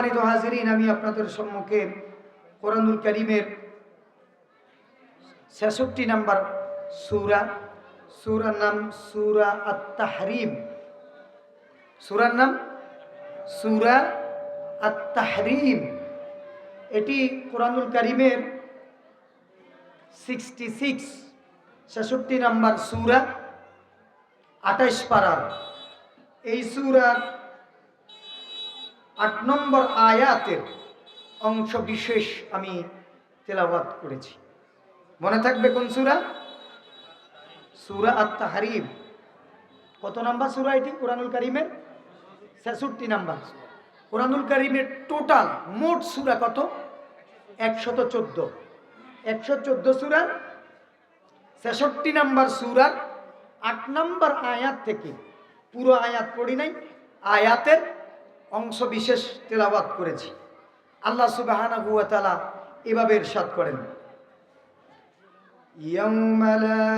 হাজিরিন, আমি আপনাদের সম্মুখে কোরআনুল কারীমের ৬৬ নম্বর সূরার নাম সূরা আত-তাহরিম। সূরার নাম সূরা আত-তাহরিম। এটি কোরআনুল কারীমের 66 নম্বর সূরা, ২৮ পারার। এই সূরার ৮ নম্বর আয়াতের অংশ বিশেষ আমি তেলাওয়াত করেছি। মনে থাকবে কোন সূরা? সূরা আত-তাহরিম। কত নম্বর সূরা এটি? কোরআনুল কারীমের ৬৬ নম্বর। কোরআনুল কারীমের টোটাল মোট সূরা কত? ১১৪। ১১৪ সূরার ৬৬ নম্বর সূরার ৮ নম্বর আয়াত থেকে, পুরো আয়াত পড়ি নাই, আয়াতের অংশ বিশেষ তেলাওয়াত করেছি। আল্লাহ সুবহানাহু ওয়া তাআলা এভাবে ইরশাদ করেন, ইয়াউমা লা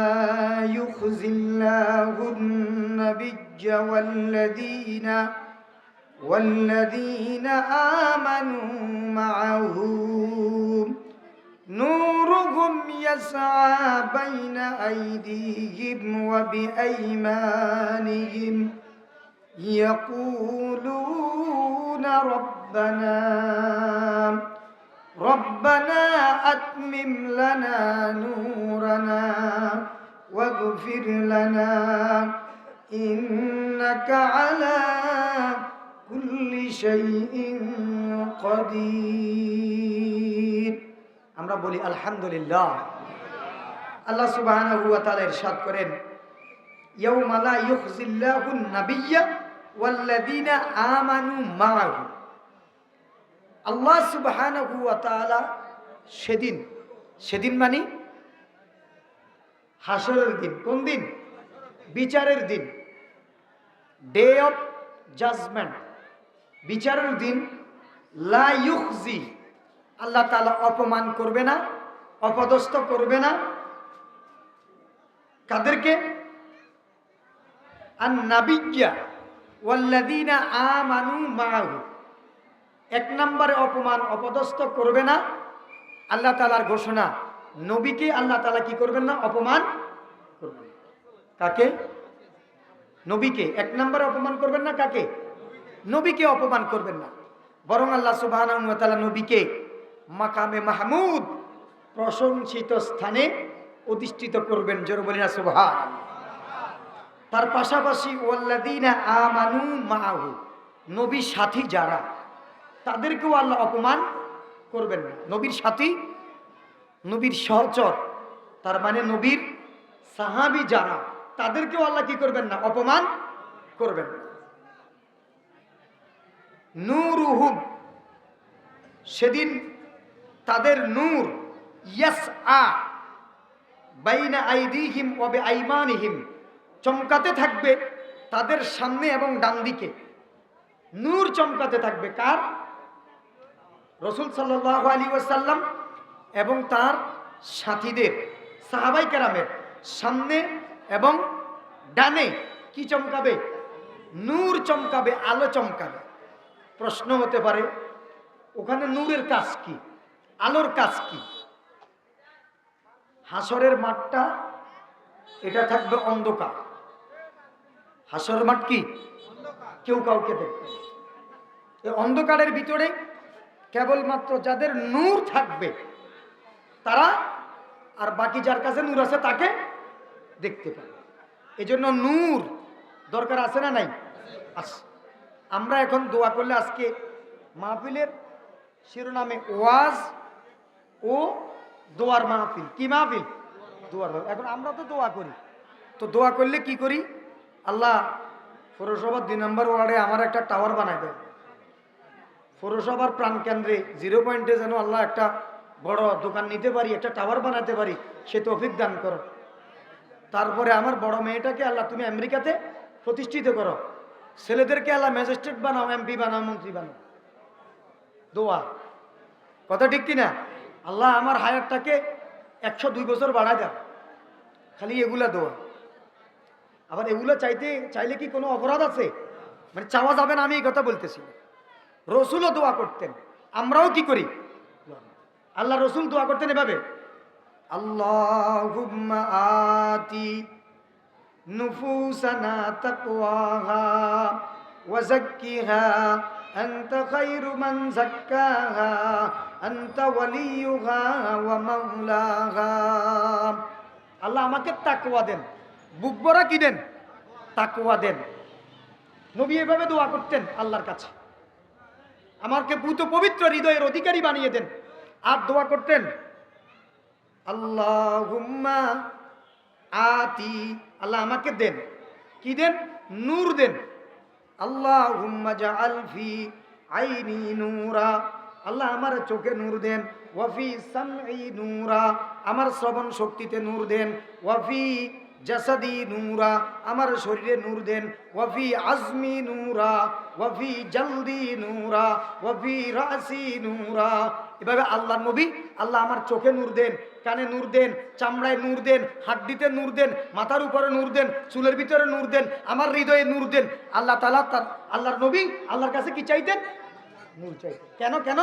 ইউখজিল্লাহুন নাবিয়্যা ওয়াল্লাযীনা আমানু মাআহু নূরুহুম ইয়াসআ বাইনা আইদিহিম ওয়া বিআইমানিহিম يقولون ربنا أتمم لنا نورنا واغفر لنا إنك على كل شيء قدير। আমরা বলি আলহামদুলিল্লাহ। আল্লাহ সুবহানাহু ওয়া তাআলা ইরশাদ করেন, ইয়াউমা লা ইউখজিল্লাহুন নাবিয়্যা ওয়াল্লাযীনা আমানু মাআহু। আল্লাহ সুবহানাহু ওয়া তাআলা সেদিন মানে হাসরের দিন। কোন দিন? বিচারের দিন, ডে অফ জাজমেন্ট, বিচারের দিন। লা ইউখজি, আল্লাহ তাআলা অপমান করবে না, অপদস্থ করবে না। কাদেরকে? আন-নাবিয়্যা ওয়াল্লাযীনা আমানু মাআহু। এক নম্বরে অপমান, অপদস্থ করবে না। আল্লাহ তাআলার ঘোষণা, নবীকে আল্লাহ তাআলা কি করবেন না? অপমান করবেন। কাকে? নবীকে। এক নম্বরে অপমান করবেন না। কাকে? নবীকে অপমান করবেন না, বরং আল্লাহ সুবহানাহু ওয়া তাআলা নবীকে মাকামে মাহমুদ, প্রশংসিত স্থানে অধিষ্ঠিত করবেন। জোরে বলি না সুবহানাল্লাহ। তার পাশাপাশি ওয়াল্লাযীনা আমানু মাআহু, নবীর সাথী যারা, তাদেরকেও আল্লাহ অপমান করবেন না। নবীর সাথী, নবীর সহচর, তার মানে নবীর সাহাবী যারা, তাদেরকেও আল্লাহ কি করবেন না? অপমান করবেন না। নূরুহুম, সেদিন তাদের নূর, ইয়াসআ বাইনা আইদিহিম ওয়া বিআইমানিহিম, চমকাতে থাকবে তাদের সামনে এবং ডান দিকে। নূর চমকাতে থাকবে কার? রাসূল সাল্লাল্লাহু আলাইহি ওয়াসাল্লাম এবং তার সাথীদের, সাহাবায়ে কেরামের সামনে এবং ডানে কি চমকাবে? নূর চমকাবে, আলো চমকাবে। প্রশ্ন হতে পারে, ওখানে নূরের কাজ কি, আলোর কাজ কি? হাসরের মাঠটা এটা থাকবে অন্ধকার। হাসরের মাঠ কি? কেউ কাউকে দেখবে না। এই অন্ধকারের ভিতরে কেবলমাত্র যাদের নূর থাকবে তারা, আর বাকি যার কাছে নূর আছে তাকে দেখতে পাবে। এজন্য নূর দরকার আছে না নাই? আছে। আমরা এখন দোয়া করলে, আজকে মাহফিলের শিরোনামে ওয়াজ ও দোয়ার মাহফিল। কি মাহফিল? দোয়ার মাহফিল। এখন আমরা তো দোয়া করি, তো দোয়া করলে কি করি? আল্লাহ পৌরসভার ২ নম্বর ওয়ার্ডে আমার একটা টাওয়ার বানাই দেয়, পৌরসভার প্রাণকেন্দ্রে 0 পয়েন্টে যেন আল্লাহ একটা বড় দোকান নিতে পারি, একটা টাওয়ার বানাতে পারি, সে তৌফিক দান করো। তারপরে আমার বড় মেয়েটাকে আল্লাহ তুমি আমেরিকাতে প্রতিষ্ঠিত করো, ছেলেদেরকে আল্লাহ ম্যাজিস্ট্রেট বানাও, এমপি বানাও, মন্ত্রী বানাও। দোয়া কথা ঠিক কিনা? আল্লাহ আমার হায়াতটাকে 102 বছর বাড়ায় দাও, খালি এগুলা দোয়া। আবার এগুলো চাইলে কি কোনো অপরাধ আছে? মানে চাওয়া যাবে না, আমি এই কথা বলতেছি। রসুলও দোয়া করতেন, আমরাও কি করি? আল্লাহ রসুল দোয়া করতেন এভাবে, আল্লাহুম্মা আতি নুফুসানা তাকওয়াহা ওয়া যাক্কিহা আনতা খায়রু মান যাক্কাহা আনতা ওয়ালিয়ুহা ওয়া মাওলাহা। আল্লাহ আমাকে তাকওয়া দেন, বুক ভরা কি দেন? তাকওয়া দেন। নবী এভাবে দোয়া করতেন আল্লাহর কাছে, আমাকে পুত পবিত্র হৃদয়ের অধিকারী বানিয়ে দেন। আর দোয়া করতেন আল্লাহুম্মা আতি, আল্লাহ আমাকে দেন, কি দেন? নূর দেন। আল্লাহুম্মা জাআল ফি আইনি নূরা, আল্লাহ আমার চোখে নূর দেন। ওয়াফি সামঈ নূরা, আমার শ্রবণ শক্তিতে নূর দেন। ওয়াফি জাসাদি নূরা, আমার শরীরে নূর দেন। ওয়াফি আজমি নূরা, ওয়াফি জলদি নূরা, ওয়াফি রাসি নূরা। এভাবে আল্লাহ নবী, আল্লাহ আমার চোখে নূর দেন, কানে নূর দেন, চামড়ায় নূর দেন, হাড্ডিতে নূর দেন, মাথার উপরে নূর দেন, চুলের ভিতরে নূর দেন, আমার হৃদয়ে নূর দেন। আল্লাহ তাআলা তার আল্লাহর নবী আল্লাহর কাছে কি চাইতেন? নূর চাইতেন। কেন কেন?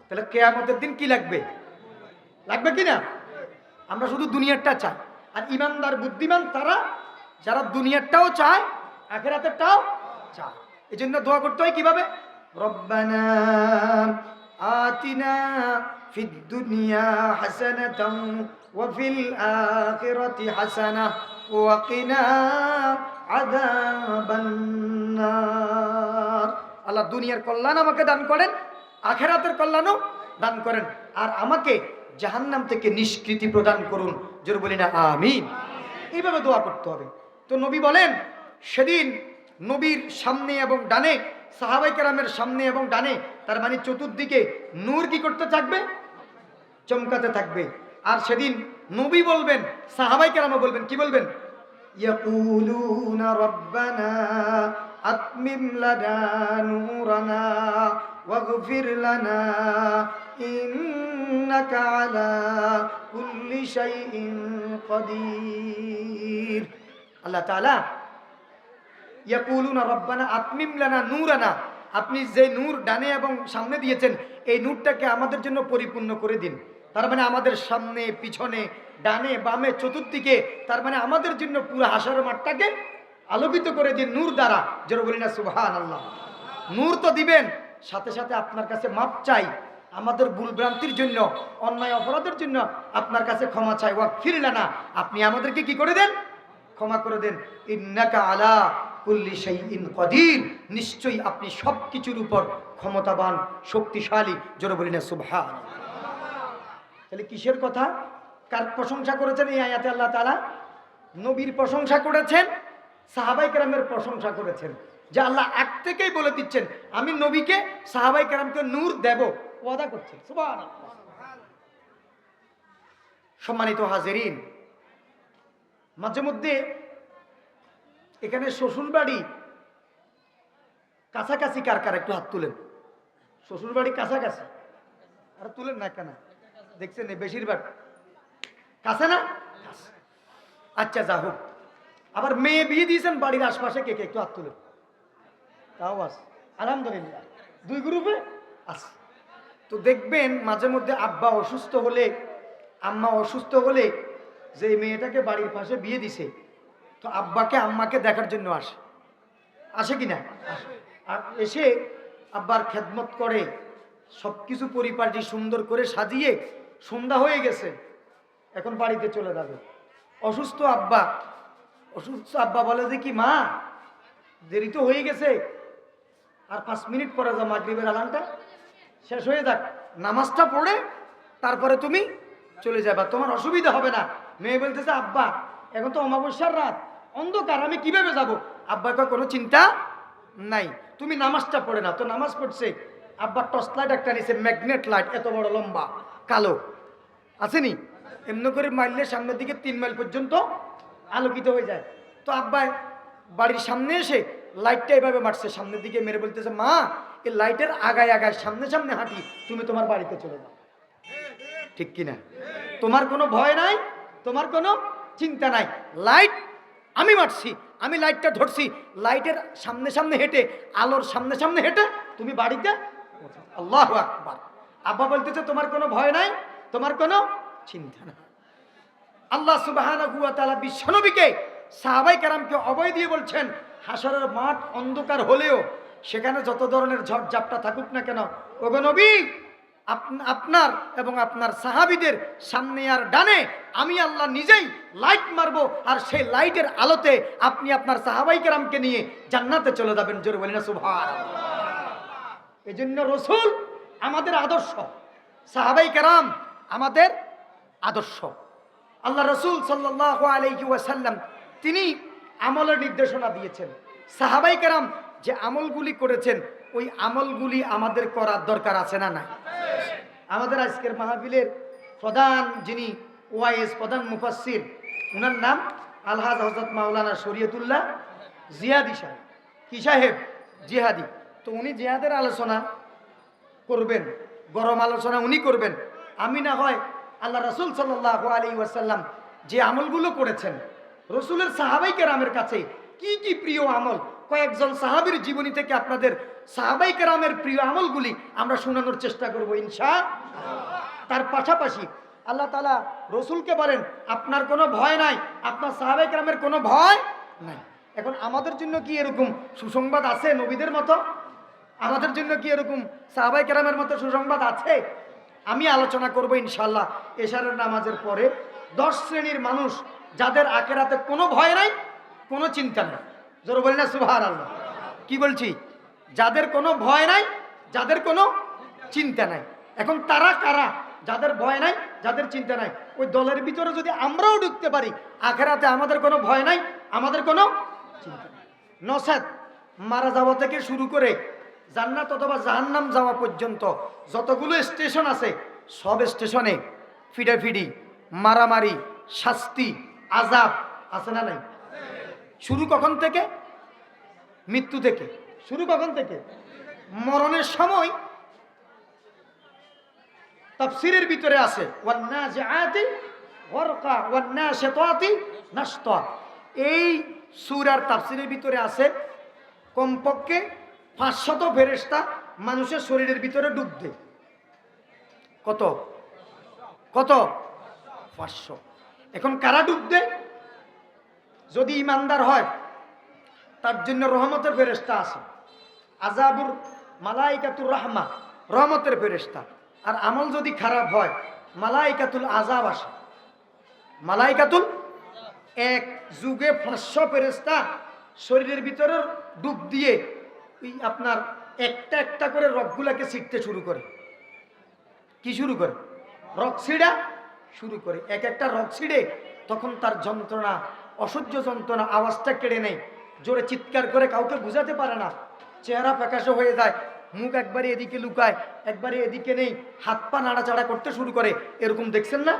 তাহলে কিয়ামতের দিন কি লাগবে? লাগবে কি না? আমরা শুধু দুনিয়ারটা চাই, আর ইমানদার বুদ্ধিমান তারা যারা দুনিয়ারটাও চায় আখিরাতেরটাও চায়। এই জন্য দোয়া করতে হয় কিভাবে? রব্বানা আতিনা ফিদ দুনিয়া হাসানাতাও ওয়া ফিল আখিরাতি হাসানাহ ওয়া কিনা আযাবান নার। আল্লাহ দুনিয়ার কল্যাণ আমাকে দান করেন, আখিরাতের কল্যাণও দান করেন, আর আমাকে জাহান্নাম থেকে নিষ্কৃতি প্রদান করুন। জোরে বলি না আমিন। এইভাবে দোয়া করতে হবে। তো নবী বলেন সেদিন নবীর সামনে এবং ডানে, সাহাবায়ে কেরামের সামনে এবং ডানে, তার মানে চতুর্দিকে নূর কি করতে থাকবে? চমকাতে থাকবে। আর সেদিন নবী বলবেন, সাহাবায়ে কেরামও বলবেন, কি বলবেন? ইয়াকুলুনা রব্বানা আতমিম লানা নূরানা ওয়াগফির লানা ইন্নাকা আলা কুল্লি শাইইন কাদির। আল্লাহ তাআলা ইয়াকুলুনা রব্বানা আতমিম লানা নূরানা, আপনি যে নূর ডানে এবং সামনে দিয়েছেন এই নূরটাকে আমাদের জন্য পরিপূর্ণ করে দিন। তার মানে আমাদের সামনে, পিছনে, ডানে, বামে, চতুর্দিকে, তার মানে আমাদের জন্য পুরো হাসর মাঠটাকে আলোকিত করে দিন নূর দ্বারা। জোরে বলি না সুবহানাল্লাহ। নূর তো দিবেন, সাথে সাথে আপনার কাছে মাপ চাই আমাদের ভুল ভ্রান্তির জন্য, অন্যায় অপরাধের জন্য আপনার কাছে ক্ষমা চাই। ওয়াগফির লানা, আপনি আমাদেরকে কি করে দেন? ক্ষমা করে দেন। ইন্নাকা আলা কুল্লি শাইইন কাদির, নিশ্চয়ই আপনি সব কিছুর উপর ক্ষমতাবান, শক্তিশালী। জোরে বলি না সুবহানাল্লাহ। তাহলে কিসের কথা? কার প্রশংসা করেছেন এই আয়াতে আল্লাহ তাআলা? নবীর প্রশংসা করেছেন, সাহাবায়ে কেরামের প্রশংসা করেছেন। যে আল্লাহ এক থেকেই বলে দিচ্ছেন আমি নবীকে, সাহাবায়ে কেরামকে নূর দেব, ওয়াদা করছেন। সুবহানাল্লাহ। সম্মানিত হাজিরিন, মাঝে মধ্যে এখানে শ্বশুর বাড়ি কাছাকাছি কার কার একটু হাত তুলেন। শ্বশুর বাড়ি কাছাকাছি, আর তুলেন না কেন? দেখছেন বেশিরভাগ কাছে না? আচ্ছা যা হোক। আবার মেয়ে বিয়ে দিয়েছেন বাড়ির আশপাশে কে কে একটু হাত তুলেন। তাও আস, আলহামদুলিল্লাহ, দুই গ্রুপে আস। তো দেখবেন মাঝে মধ্যে আব্বা অসুস্থ হলে, আম্মা অসুস্থ হলে, যে মেয়েটাকে বাড়ির পাশে বিয়ে দিছে, তো আব্বাকে আম্মাকে দেখার জন্য আসে, আসে কিনা? আর এসে আব্বার খেদমত করে, সব কিছু পরিপাটি সুন্দর করে সাজিয়ে, সন্ধ্যা হয়ে গেছে, এখন বাড়িতে চলে যাবে। অসুস্থ আব্বা, অসুস্থ আব্বা বলে যে কি মা, দেরি তো হয়ে গেছে, আর 5 মিনিট পরে যা মাগরিবের আলানটা শেষ হয়ে যাক, নামাজটা পড়ে তারপরে তুমি চলে যাবা, তোমার অসুবিধা হবে না। মেয়ে বলতেছে আব্বা এখন তো অমাবস্যার রাত, অন্ধকার, আমি কিভাবে যাব? আব্বাকে কোনো চিন্তা নাই, তুমি নামাজটা পড়ে না। তো নামাজ পড়ছে, আব্বা টর্চ লাইট একটা নিছে, ম্যাগনেট লাইট, এত বড় লম্বা কালো, আসেনি? এমনি করে মারলে সামনের দিকে 3 মাইল পর্যন্ত আলোকিত হয়ে যায়। তো আব্বা বাড়ির সামনে এসে লাইটটা এভাবে মারছে, সামনের দিকে মেরে বলতেছে মা এই লাইটের আগায় আগায় সামনে সামনে হাঁটি, তুমি তোমার বাড়িতে চলে যাও। ঠিক কিনা? তোমার কোনো ভয় নাই, তোমার কোনো চিন্তা নাই, লাইট আমি মারছি, আমি লাইটটা ধরছি, লাইটের সামনে সামনে হেঁটে, আলোর সামনে সামনে হেঁটে তুমি বাড়িতে আল্লাহু আকবার। আব্বা বলতেছে তোমার কোনো ভয় নাই, তোমার কোনো চিন্তা নাই। আল্লাহ সুবহানাহু ওয়া তাআলা বিশ্বনবীকে সাহাবায়ে কেরামকে অভয় দিয়ে বলছেন, হাসরের মাঠ অন্ধকার হলেও সেখানে যত ধরনের ঝড়-ঝাপটা থাকুক না কেন, ওগো নবী, আপনার এবং আপনার সাহাবীদের সামনে আর ডানে আমি আল্লাহ নিজেই লাইট মারবো, আর সেই লাইটের আলোতে আপনি আপনার সাহাবায়ে কেরামকে নিয়ে জান্নাতে চলে যাবেন। জোরে বলি না সুবহানাল্লাহ। এজন্য রাসূল আমাদের আদর্শ, সাহাবায়ে কেরাম আমাদের আদর্শ। আল্লাহ রাসূল সাল্লাল্লাহু আলাইহি ওয়াসাল্লাম তিনি আমলের নির্দেশনা দিয়েছেন। সাহাবায়ে কেরাম যে আমলগুলি করেছেন ওই আমলগুলি আমাদের করার দরকার আছে না নাই? আমাদের আজকের মাহফিলের প্রধান যিনি ওয়াইস, প্রধান মুফাসসির, ওনার নাম আলহাজ হযরত মাওলানা শরীয়তুল্লাহ জিহাদি সাহেব। কি সাহেব? জিহাদি। তো উনি জিহাদের আলোচনা করবেন, গরম আলোচনা উনি করবেন। আমি না হয় আল্লাহ রাসূল সাল্লাল্লাহু আলাইহি ওয়াসাল্লাম যে আমলগুলো করেছেন, রসুলের সাহাবায়ে কেরামের কাছে কি কি প্রিয় আমল, কয়েকজন সাহাবীর জীবনী থেকে আপনাদের সাহাবায়ে কেরামের প্রিয় আমলগুলি আমরা শোনানোর চেষ্টা করব ইনশাআল্লাহ। তার পাশাপাশি আল্লাহ তাআলা রসুলকে বলেন আপনার কোনো ভয় নাই, আপনার সাহাবায়ে কেরামের কোনো ভয় নাই। এখন আমাদের জন্য কি এরকম সুসংবাদ আছে নবীদের মতো? আমাদের জন্য কি এরকম সাহাবায়ে কেরামের মতো সুসংবাদ আছে? আমি আলোচনা করব ইনশাআল্লাহ এশারের নামাজের পরে 10 শ্রেণীর মানুষ যাদের আখিরাতে কোনো ভয় নাই, কোনো চিন্তা নেই। জোরে বলি না সুবহানাল্লাহ। কি বলছি? যাদের কোনো ভয় নাই, যাদের কোনো চিন্তা নাই। এখন তারা কারা? যাদের ভয় নাই, যাদের চিন্তা নাই। ওই দলের ভিতরে যদি আমরাও ঢুকতে পারি, আখিরাতে আমাদের কোনো ভয় নাই, আমাদের কোনো চিন্তা নাই। নসেদ মারা যাওয়া থেকে শুরু করে জান্নাত অথবা জাহান্নাম যাওয়া পর্যন্ত যতগুলো স্টেশন আছে সব স্টেশনে ফিডাফিডি, মারামারি, শাস্তি, আযাব আছে না নাই? শুরু কখন থেকে? মৃত্যু থেকে। শুরু কখন থেকে? মরণের সময় তাফসীরের ভিতরে আছে ওয়ান্নাজিআতি গরকা ওয়ান্নাশিতাতি নাশতা। এই সূরার তাফসীরের ভিতরে আছে কমপক্ষে 500 ফেরেশতা মানুষের শরীরের ভিতরে ডুব দেয়। কত? কত? 500। এখন কারা ডুব দেয়? যদি ইমানদার হয় তার জন্য রহমতের ফেরেশতা আছে, আযাবুর মালাইকাতুর রাহমা, রহমতের ফেরেশতা। আর আমল যদি খারাপ হয় মালাইকাতুল আযাব আসে। মালাইকাতুল এক যুগে 500 ফেরেশতা শরীরের ভিতরে ডুব দিয়ে আপনার একটা একটা করে রগগুলাকে ছিঁড়তে শুরু করে। কি শুরু করে? রগ ছিঁড়া শুরু করে। এক একটা রগ ছিঁড়ে তখন তার যন্ত্রণা, অসহ্য যন্ত্রণা, আওয়াজটা কেড়ে নেয়, জোরে চিৎকার করে কাউকে বোঝাতে পারে না, চেহারা ফ্যাকাশে হয়ে যায়, মুখ একবারে এদিকে লুকায়, একবারে এদিকে নেই, হাত পা নাড়াচাড়া করতে শুরু করে। এরকম দেখছেন না?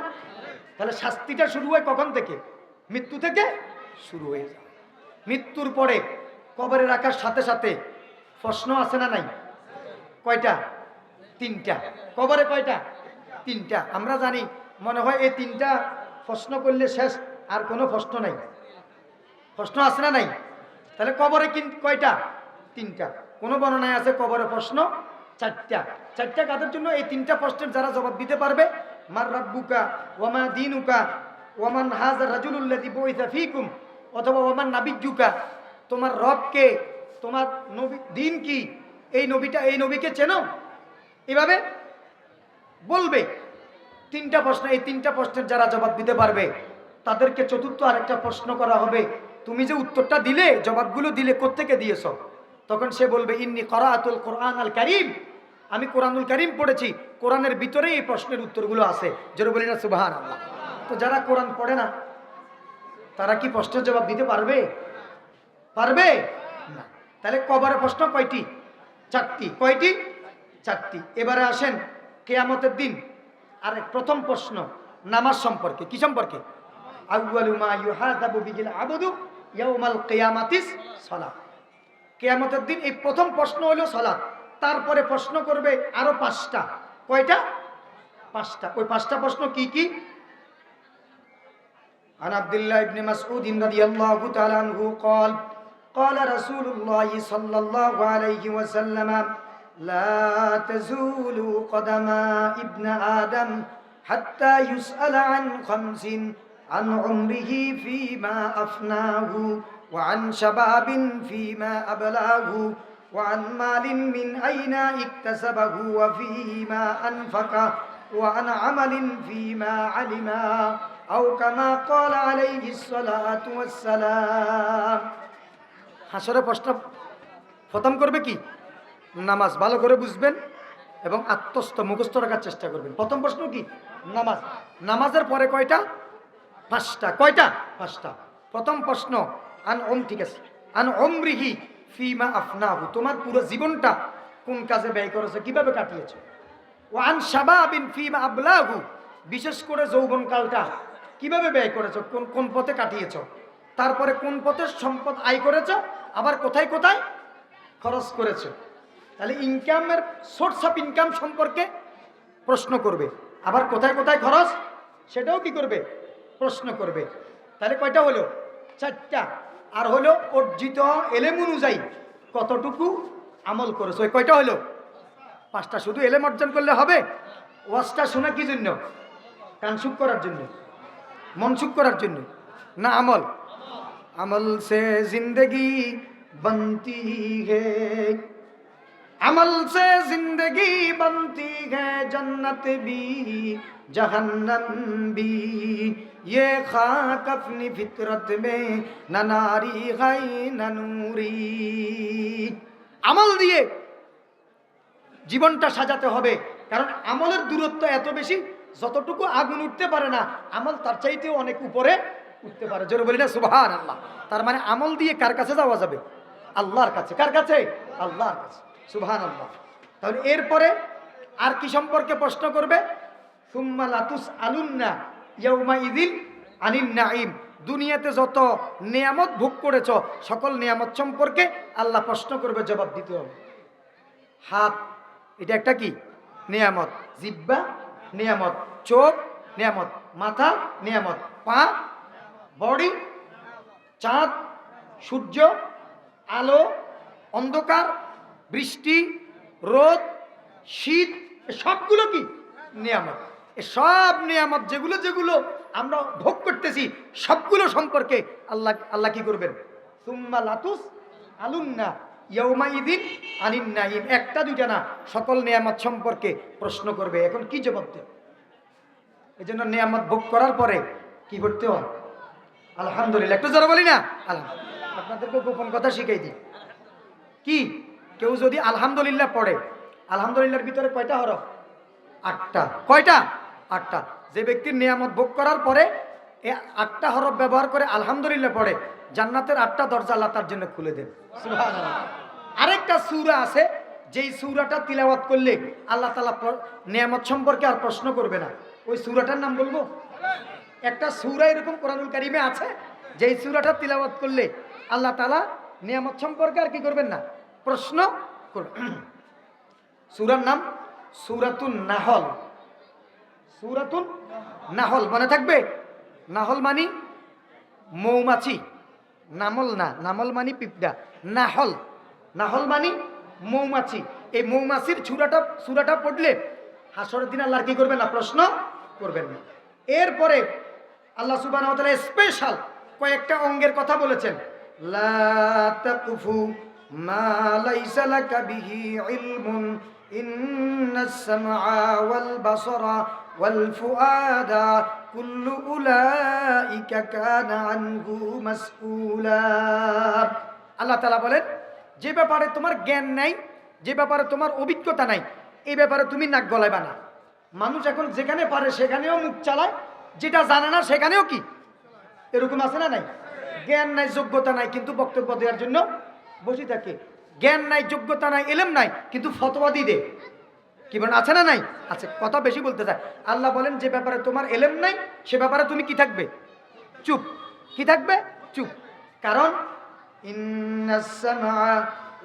তাহলে শাস্তিটা শুরু হয় কখন থেকে? মৃত্যু থেকে শুরু হয়ে যায়। মৃত্যুর পরে কবরে রাখার সাথে সাথে প্রশ্ন আছে না নাই? কয়টা? 3টা। কবরে কয়টা? 3টা। আমরা জানি মনে হয় এই 3টা প্রশ্ন করলে শেষ, আর কোনো প্রশ্ন নাই। প্রশ্ন আছে না নাই? তাহলে কবরে কয়টা? 3টা। কোনো বর্ণনায় আছে কবরে প্রশ্ন 4টা। 4টা কাদের জন্য? এই 3টা প্রশ্নের যারা জবাব দিতে পারবে, মার রাব্বুকা ওয়ামা দীনুকা ওয়ামান হাযা রাজুলুল্লাযী বুইসা ফীকুম, অথবা ওয়ামান নাবিয়্যুকা, তোমার রব কে, তোমার নবী দিন কি, এই নবীটা, এই নবীকে চেনো, এভাবে বলবে। 3টা প্রশ্ন। এই 3টা প্রশ্নের যারা জবাব দিতে পারবে তাদেরকে চতুর্থ আরেকটা প্রশ্ন করা হবে, তুমি যে উত্তরটা দিলে, জবাবগুলো দিলে, কোত্থেকে দিয়েছ? তখন সে বলবে ইন্নী করাআতুল কোরআন আল কারীম, আমি কোরআনুল কারীম পড়েছি, কোরআনের ভিতরে এই প্রশ্নের উত্তরগুলো আছে। জোরে বলি না সুবহানাল্লাহ। তো যারা কোরআন পড়ে না তারা কি প্রশ্নের জবাব দিতে পারবে? পারবে না। তাহলে কবরের প্রশ্ন কয়টি? 4টি। কয়টি? 4টি। এবারে আসেন কিয়ামতের দিন। আর প্রথম প্রশ্ন নামাজ সম্পর্কে। কি সম্পর্কে? আউয়ালু মা ইউহাসাবু বিহিল আবদু ইয়াউমাল কিয়ামাতিস সালাত। কিয়ামতের দিন এই প্রথম প্রশ্ন হলো সালাত। তারপরে প্রশ্ন করবে আরো 5টা। কয়টা? 5টা। ওই 5টা প্রশ্ন কি কি? عن عبد الله بن مسعود رضي الله تعالى عنه قال قال رسول الله صلى الله عليه وسلم লা তাজুলু কদামা ইবনা আদম হাত্তা ইউসআলা আন খামসিন আন উমরিহি ফীমা আফনাহু ওয়া আন শাবাবিন ফীমা আবলাহু ওয়া আন মালিন মিন আইনা ইকতাসাবাহু ওয়া ফীমা আনফাকা ওয়া আন আমালিন ফীমা আলিমা আও কামা ক্বালা আলাইহিস সালাতু ওয়াস সালাম। হাসরে প্রশ্ন খতম করবে কি? নামাজ। ভালো করে বুঝবেন এবং আত্মস্থ মুখস্থ রাখার চেষ্টা করবেন। প্রথম প্রশ্ন কি? নামাজ। নামাজের পরে কয়টা? 5টা। কয়টা? 5টা। প্রথম প্রশ্ন ঠিক আছে, আন উমরিহি ফীমা আফনাহু, তোমার পুরো জীবনটা কোন কাজে ব্যয় করেছো, কিভাবে কাটিয়েছো। ওয়া আন শাবাবিন ফীমা আবলাহু, বিশেষ করে যৌবনকালটা কিভাবে ব্যয় করেছো, কোন কোন পথে কাটিয়েছো। তারপরে কোন পথে সম্পদ আয় করেছো, আবার কোথায় কোথায় খরচ করেছো। তাহলে ইনকামের সোর্স অফ ইনকাম সম্পর্কে প্রশ্ন করবে, আবার কোথায় কোথায় খরচ সেটাও কি করবে, প্রশ্ন করবে। তাহলে কয়টা হলো? 4টা। আর হলো অর্জিত এলেম অনুযায়ী কতটুকু আমল করেছো, কয়টা হলো? 5টা। শুধু এলেম অর্জন করলে হবে? ওয়াজটা শোনা কি জন্য? কান সুখ করার জন্য, মন সুখ করার জন্য, না আমল? আমল সে জিন্দগি बनती है, अमल से जिंदगी बनती है, जन्नत भी जहन्नम भी, ये खाक अपनी फितरत में न नारी है न नूरी। আমল দিয়ে জীবনটা সাজাতে হবে, কারণ আমলের দূরত্ব এত বেশি, যতটুকু আগুন উঠতে পারে না আমল তার চাইতেও অনেক উপরে উঠতে পারে। জোরে বলি না সুবহানাল্লাহ। তার মানে আমল দিয়ে কার কাছে যাওয়া যাবে? আল্লাহর কাছে। কার কাছে? আল্লাহর কাছে। সুবহানাল্লাহ। তাহলে এরপরে আর কি সম্পর্কে প্রশ্ন করবে? সুম্মা লাতুসআলুন্না ইয়াউমাইযিন আনিন নাঈম, দুনিয়াতে যত নিয়ামত ভোগ করেছো সকল নিয়ামত সম্পর্কে আল্লাহ প্রশ্ন করবে, জবাব দিতে হবে। হাত, এটা একটা কি নিয়ামত। জিহ্বা নিয়ামত, চোখ নিয়ামত, মাথা নিয়ামত, পা, বডি, চাঁদ, সূর্য, আলো, অন্ধকার, বৃষ্টি, রোদ, শীত, সবগুলো কি নিয়ামত। সব নিয়ামত যেগুলো যেগুলো আমরা ভোগ করতেছি সবগুলো সম্পর্কে আল্লাহ কি করবেন? সুম্মা লাতুসআলুন্না ইয়াউমাইযিন আনিন নাঈম, একটা দুইটা না, সকল নিয়ামত সম্পর্কে প্রশ্ন করবে। এখন কি জবাব দেব? এই জন্য নিয়ামত ভোগ করার পরে কি করতে হয়? আলহামদুলিল্লাহ। একটু জোরে বলি না আলহামদুলিল্লাহ। আপনাদেরকে গোপন কথা শিখাই দিই, কি কেউ যদি আলহামদুলিল্লাহ পড়ে, আলহামদুলিল্লাহর ভিতরে কয়টা হরফ? 8টা। কয়টা? 8টা। যে ব্যক্তির নিয়ামত ভোগ করার পরে এই 8টা হরফ ব্যবহার করে আলহামদুলিল্লাহ পড়ে, জান্নাতের 8টা দরজা আল্লাহ তার জন্য খুলে দেন। সুবহানাল্লাহ। আরেকটা সূরা আছে, যেই সূরাটা তিলাওয়াত করলে আল্লাহ তাআলা নিয়ামত সম্পর্কে আর প্রশ্ন করবে না। ওই সূরাটার নাম বলবো? একটা সূরা এরকম কোরআনুল কারীমে আছে, যেই সূরাটা তিলাওয়াত করলে আল্লাহ তাআলা নিয়ামত সম্পর্কে আর কি করবেন না, প্রশ্ন করবেন। সূরার নাম সূরাতুন নাহল। সূরাতুন নাহল মনে থাকবে? নাহল মানে মৌমাছি, নামল না, নামল মানে পিঁপড়া, নাহল, নাহল মানে মৌমাছি। এই মৌমাছির সূরাটা পড়লে হাসরের দিন আল্লাহ কি করবেন না, প্রশ্ন করবেন না। এরপরে আল্লাহ সুবহানাহু ওয়া তাআলা স্পেশাল কয়েকটা অঙ্গের কথা বলেছেন। লা তাকফু মা লাইসা লাকা বিহি ইলমুন ইন্নাস সামআ ওয়াল বাসারা ওয়াল ফুআদা কুল্লু উলাইকা কানা আনহু মাসউলা। আল্লাহ তাআলা বলেন, যে ব্যাপারে তোমার জ্ঞান নাই, যে ব্যাপারে তোমার অভিজ্ঞতা নাই, এই ব্যাপারে তুমি নাক গলাইবা না। মানুষ এখন যেখানে পারে সেখানেও মুখ চালায়, যেটা জানে না সেখানেও কি এরকম আছে না নাই? জ্ঞান নাই, যোগ্যতা নাই, কিন্তু বক্তব্য দেওয়ার জন্য বসে থাকে। জ্ঞান নাই, যোগ্যতা নাই, ইলম নাই, কিন্তু ফতোয়া দিয়ে দে। কি বলেন, আছে না নাই? আছে। কথা বেশি বলতে চায়। আল্লাহ বলেন, যে ব্যাপারে তোমার ইলম নাই সে ব্যাপারে তুমি কি থাকবে? চুপ। কি থাকবে? চুপ। কারণ ইন্নাস সামআ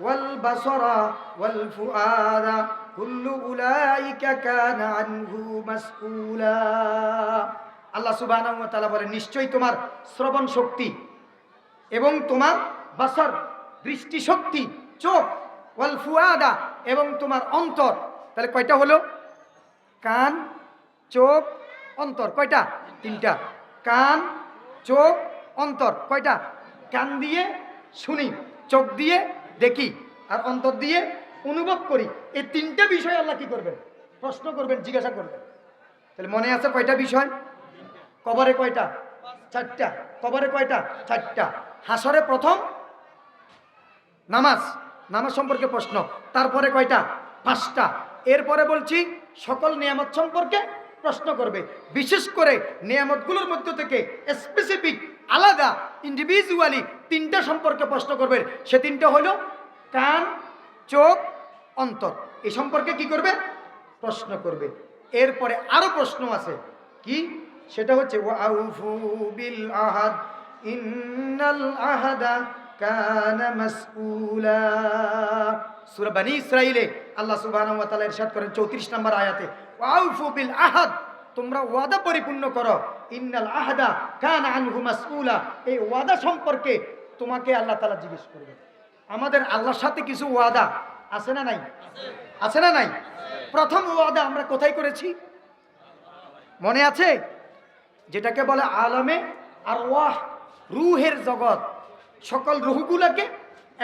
ওয়াল বাসারা ওয়াল ফুআদা কুল্লু উলাইকা কানা আনহু মাসউলা। আল্লাহ সুবহানাহু ওয়া তাআলা বলেন, নিশ্চয়ই তোমার শ্রবণ শক্তি এবং তোমার বাসার দৃষ্টি শক্তি, চোখ, ওয়াল ফুআদা এবং তোমার অন্তর। তাহলে কয়টা হলো? কান, চোখ, অন্তর। কয়টা? তিনটা। কান, চোখ, অন্তর। কয়টা? কান দিয়ে শুনি, চোখ দিয়ে দেখি, আর অন্তর দিয়ে অনুভব করি। এই তিনটা বিষয় আল্লাহ কি করবেন? প্রশ্ন করবেন, জিজ্ঞাসা করবেন। তাহলে মনে আছে কয়টা বিষয়? কবরে কয়টা? চারটা। কবরে কয়টা? চারটা। হাসরে প্রথম নামাজ, নামাজ সম্পর্কে প্রশ্ন। তারপরে কয়টা? পাঁচটা। এরপরে বলছি সকল নিয়ামত সম্পর্কে প্রশ্ন করবে। বিশেষ করে নিয়ামতগুলোর মধ্য থেকে স্পেসিফিক, আলাদা, ইন্ডিভিজুয়ালি তিনটা সম্পর্কে প্রশ্ন করবে। সে তিনটা হলো কান, চোখ, অন্তর। এই সম্পর্কে কি করবে? প্রশ্ন করবে। এরপরে আরো প্রশ্ন আছে। কি? সেটা হচ্ছে ওয়াউফু বিল আহাদ ইন্নাল আহাদা কানা মাসউলা। সূরা বনী ইসরাঈলে আল্লাহ সুবহানাহু ওয়া তাআলা ইরশাদ করেন 34 নম্বর আয়াতে, ওয়াউফু বিল আহাদ, তোমরা ওয়াদা পরিপূর্ণ করো। ইন্নাল আহাদা কানা আনহু মাসউলা, এই ওয়াদা সম্পর্কে তোমাকে আল্লাহ তাআলা জিজ্ঞেস করবে। আমাদের আল্লাহর সাথে কিছু ওয়াদা আছে না নাই? আছে না নাই? প্রথম ওয়াদা আমরা কোথায় করেছি? মনে আছে? যেটাকে বলে আলামে আরওয়াহ, রূহের জগৎ। সকল রূহগুলোকে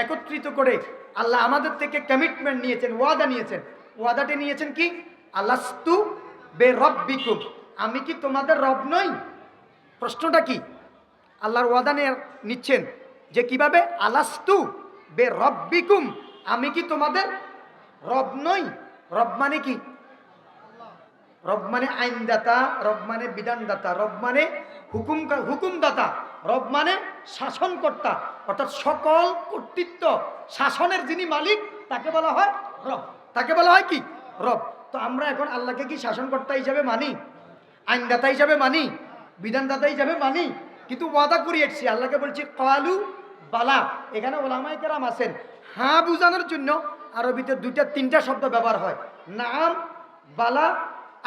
একত্রিত করে আল্লাহ আমাদের থেকে কমিটমেন্ট নিয়েছেন, ওয়াদা নিয়েছেন। ওয়াদাটি নিয়েছেন কি? আলাস্তু বিরাব্বিকুম, আমি কি তোমাদের রব নই? প্রশ্নটা কি? আল্লাহর ওয়াদা নিচ্ছেন যে কিভাবে? আলাস্তু বিরাব্বিকুম, আমি কি তোমাদের রব নই? রব মানে কি? রব মানে আইনদাতা, রব মানে বিধানদাতা, রব মানে হুকুমদাতা, রব মানে শাসনকর্তা। অর্থাৎ সকল কর্তৃত্ব শাসনের যিনি মালিক তাকে বলা হয় রব। তাকে বলা হয় কি? রব। তো আমরা এখন আল্লাহকে কি শাসনকর্তা হিসাবে মানি? আইনদাতা হিসাবে মানি? বিধানদাতা হিসাবে মানি? কিন্তু ওয়াদা করে এসছি, আল্লাহকে বলছি কালু বালা। এখানে ওলামায়ে কেরাম আছেন, হ্যাঁ বুঝানোর জন্য আরবিতে দুইটা তিনটা শব্দ ব্যবহার হয়। নাম, বালা,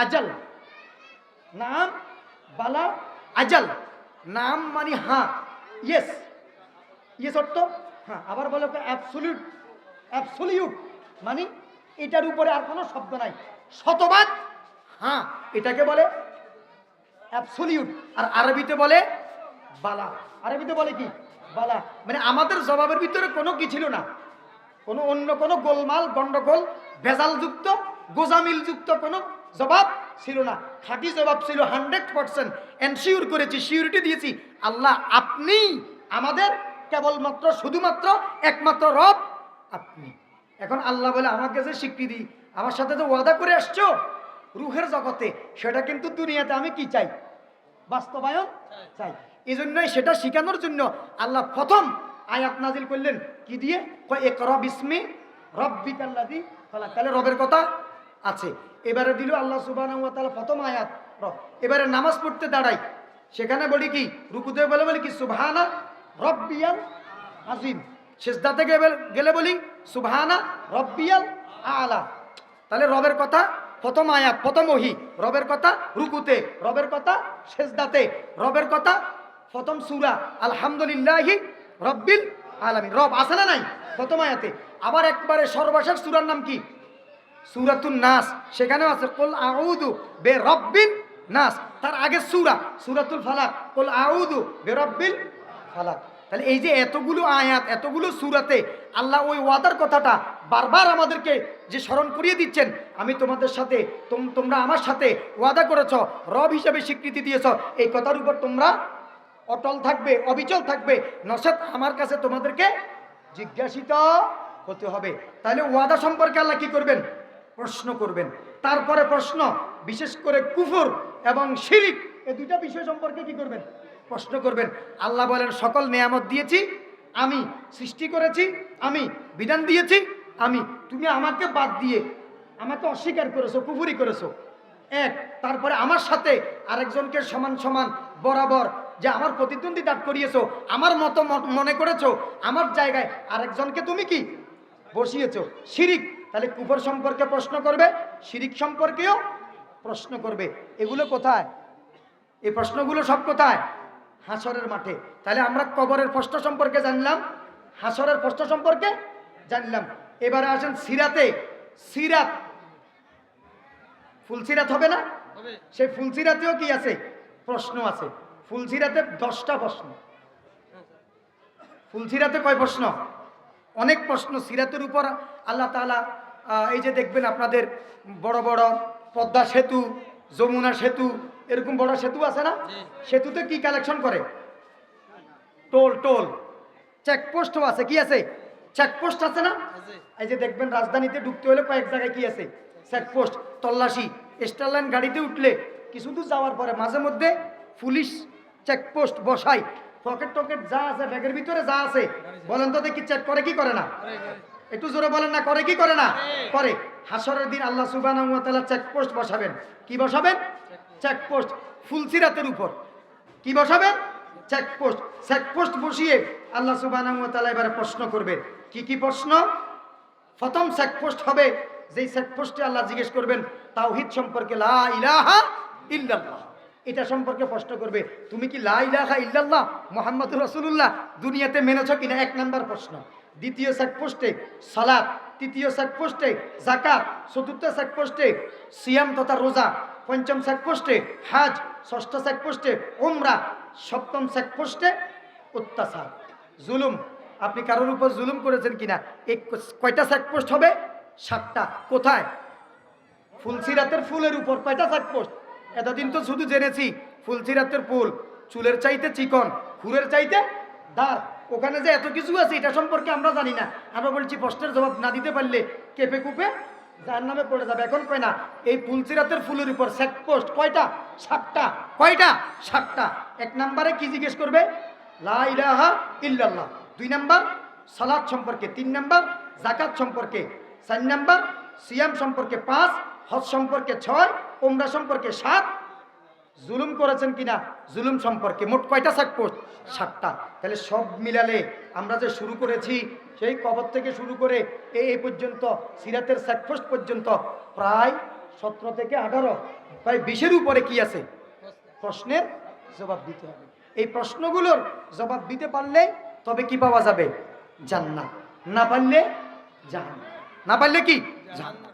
আজাল। নাম, বালা, আজাল। নাম মানে হ্যাঁ, ইয়েস, ইয়েস অর্থ হ্যাঁ। আবার বলে অ্যাবসলিউট, অ্যাবসলিউট মানে এটার উপরে আর কোনো শব্দ নাই, শতবাদ হ্যাঁ, এটাকে বলে অ্যাবসলিউট। আর আরবিতে বলে বালা। আরবিতে বলে কি? বালা। মানে আমাদের জবাবের ভিতরে কোনো কি ছিল না, কোনো অন্য কোনো গোলমাল, গন্ডগোল, ভেজালযুক্ত, গোজামিলযুক্ত কোনো জবাব ছিল না। খাঁটি জবাব ছিল 100%। এনশিওর করেছি, সিউরিটি দিয়েছি, আল্লাহ আপনি আমাদের কেবলমাত্র, শুধুমাত্র, একমাত্র রব আপনি। এখন আল্লাহ বলে আমাকে যে স্বীকৃতি, আমার সাথে যে ওয়াদা করে আসছো রূহের জগতে, সেটা কিন্তু দুনিয়াতে আমি কি চাই? বাস্তবায়ন চাই। এই জন্যই সেটা শেখানোর জন্য আল্লাহ প্রথম আয়াত নাজিল করলেন কি দিয়ে? ইকরা বিসমি রাব্বিকাল্লাযী খালাক। তাহলে রবের কথা আছে। এবারে দিল আল্লাহ সুবহানাহু ওয়া তাআলা প্রথম আয়াত রব। এবারে নামাজ পড়তে দাঁড়াই, সেখানে বলি কি? রুকুতে বলি কি? সুবহানা রাব্বিয়াল আযীম। সিজদাতে গেলে বলি সুবহানা রাব্বিয়াল আলা। তাহলে রবের কথা প্রথম আয়াত, প্রথম ওহী। রবের কথা রুকুতে, রবের কথা সিজদাতে, রবের কথা প্রথম সূরা আলহামদুলিল্লাহি রাব্বিল আলামিন। রব আছে না নাই? প্রথম আয়াতে। আবার একবারে সর্বশেষ সূরার নাম কি? সূরাতুন নাস। সেখানেও আছে কুল আউযু বিরাব্বিন নাস। তার আগে সূরা সূরাতুল ফালাক, কুল আউযু বিরাব্বিল ফালাক। তাহলে এই যে এতগুলো আয়াত, এতগুলো সূরাতে আল্লাহ ওই ওয়াদার কথাটা বারবার আমাদেরকে যে স্মরণ করিয়ে দিচ্ছেন, আমি তোমাদের সাথে, তোমরা আমার সাথে ওয়াদা করেছ, রব হিসেবে স্বীকৃতি দিয়েছ, এই কথার উপর তোমরা অটল থাকবে, অবিচল থাকবে, নচেৎ আমার কাছে তোমাদেরকে জিজ্ঞাসিত হতে হবে। তাহলে ওয়াদা সম্পর্কে আল্লাহ কি করবেন? প্রশ্ন করবেন। তারপরে প্রশ্ন, বিশেষ করে কুফর এবং শিরিক, এই দুইটা বিষয় সম্পর্কে কি করবেন? প্রশ্ন করবেন। আল্লাহ বলেন সকল নেয়ামত দিয়েছি আমি, সৃষ্টি করেছি আমি, বিধান দিয়েছি আমি, তুমি আমাকে বাদ দিয়ে আমাকে অস্বীকার করেছো, কুফরি করেছো। এক, তারপরে আমার সাথে আরেকজনকে সমান সমান বরাবর যে আমার প্রতিদ্বন্দ্বী দাঁড় করিয়েছো, আমার মতো মনে করেছো, আমার জায়গায় আরেকজনকে তুমি কি বসিয়েছো। শিরিক, তাহলে কুফর সম্পর্কে প্রশ্ন করবে, শিরিক সম্পর্কেও প্রশ্ন করবে। এগুলো কোথায়? এই প্রশ্নগুলো সব কোথায়? হাসরের মাঠে। তাহলে আমরা কবরের প্রশ্ন সম্পর্কে জানলাম, হাসরের প্রশ্ন সম্পর্কে জানলাম। এবারে আসেন সিরাতে সিরাত, ফুলসিরাত হবে না? সেই ফুলসিরাতেও কি আছে? প্রশ্ন আছে। ফুলসিরাতে 10টা প্রশ্ন। ফুলসিরাতে কয় প্রশ্ন? অনেক প্রশ্ন সিরাতের উপর। আল্লাহ তাআলা এই যে দেখবেন আপনাদের বড় বড় পদ্মা সেতু, যমুনা সেতু, এরকম বড় সেতু আছে না? সেতুতে কি কালেকশন করে? টোল, টোল, চেকপোস্টও আছে। কি আছে? চেকপোস্ট আছে না? এই যে দেখবেন রাজধানীতে ঢুকতে হলে কয়েক জায়গায় কি আছে? চেকপোস্ট, তল্লাশি। স্টারলাইন গাড়িতে উঠলে কিছু দূর যাওয়ার পরে মাঝে মধ্যে পুলিশ চেকপোস্ট বসায়। পকেট টকেট যা আছে, ব্যাগের ভিতরে যা আছে, বলেন তো দেখি চেক করে কি করে না? একটু জোরে বলেন না, করে কি করে না? করে। হাসরের দিন আল্লাহ সুবহানাহু ওয়া তাআলা চেকপোস্ট বসাবেন। কি বসাবেন? চেকপোস্ট। ফুলসিরাতের উপর কি বসাবেন? চেকপোস্ট। চেকপোস্ট বসিয়ে আল্লাহ সুবহানাহু ওয়া তাআলা এবারে প্রশ্ন করবেন। কি কি প্রশ্ন? প্রথম চেকপোস্ট হবে, যেই চেকপোস্টে আল্লাহ জিজ্ঞেস করবেন তাওহীদ সম্পর্কে, লা ইলাহা ইল্লাল্লাহ, এটা সম্পর্কে প্রশ্ন করবে। তুমি কি লা ইলাহা ইল্লাল্লাহ মুহাম্মাদুর রাসূলুল্লাহ দুনিয়াতে মেনেছো কিনা? 1 নাম্বার প্রশ্ন। দ্বিতীয় চেকপোস্টে সালাত, তৃতীয় চেকপোস্টে যাকাত, চতুর্থ চেকপোস্টে সিয়াম তথা রোজা, পঞ্চম চেকপোস্টে হজ, ষষ্ঠ চেকপোস্টে উমরা, সপ্তম চেকপোস্টে অত্যাচার, জুলুম। আপনি কারোর উপর জুলুম করেছেন কিনা? কয়টা চেকপোস্ট হবে? 7টা। কোথায়? ফুলসিরাতের ফুলের উপর কয়টা চেকপোস্ট? এতদিন তো শুধু জেনেছি ফুলসিরাতের ফুল চুলের চাইতে চিকন, খুরের চাইতে দাঁড়। ওখানে যে এত কিছু আছে এটা সম্পর্কে আমরা জানি না। আমরা বলছি প্রশ্নের জবাব না দিতে পারলে কেঁপে কুপে জাহান্নামে পড়ে যাবে। এখন কয় না, এই ফুলসিরাতের ফুলের উপর চেকপোস্ট কয়টা? 7টা। কয়টা? 7টা। 1 নম্বরে কি জিজ্ঞেস করবে? লা ইলাহা ইল্লাল্লাহ। 2 নাম্বার সালাত সম্পর্কে, 3 নাম্বার যাকাত সম্পর্কে, 4 নাম্বার সিয়াম সম্পর্কে, 5 হজ সম্পর্কে, 6 উমরা সম্পর্কে, 7 জুলুম করেছেন কিনা জুলুম সম্পর্কে। মোট কয়টা চেকপোস্ট? 7টা। তাহলে সব মিলালে আমরা যে শুরু করেছি সেই কবর থেকে শুরু করে এই পর্যন্ত সিরাতের চেকপোস্ট পর্যন্ত প্রায় 17 থেকে 18, প্রায় 20-এর উপরে কি আছে? প্রশ্নের জবাব দিতে হবে। এই প্রশ্নগুলোর জবাব দিতে পারলে তবে কি পাওয়া যাবে? জান্নাত। না পারলে জাহান্নাম। না পারলে কি? জাহান্নাম।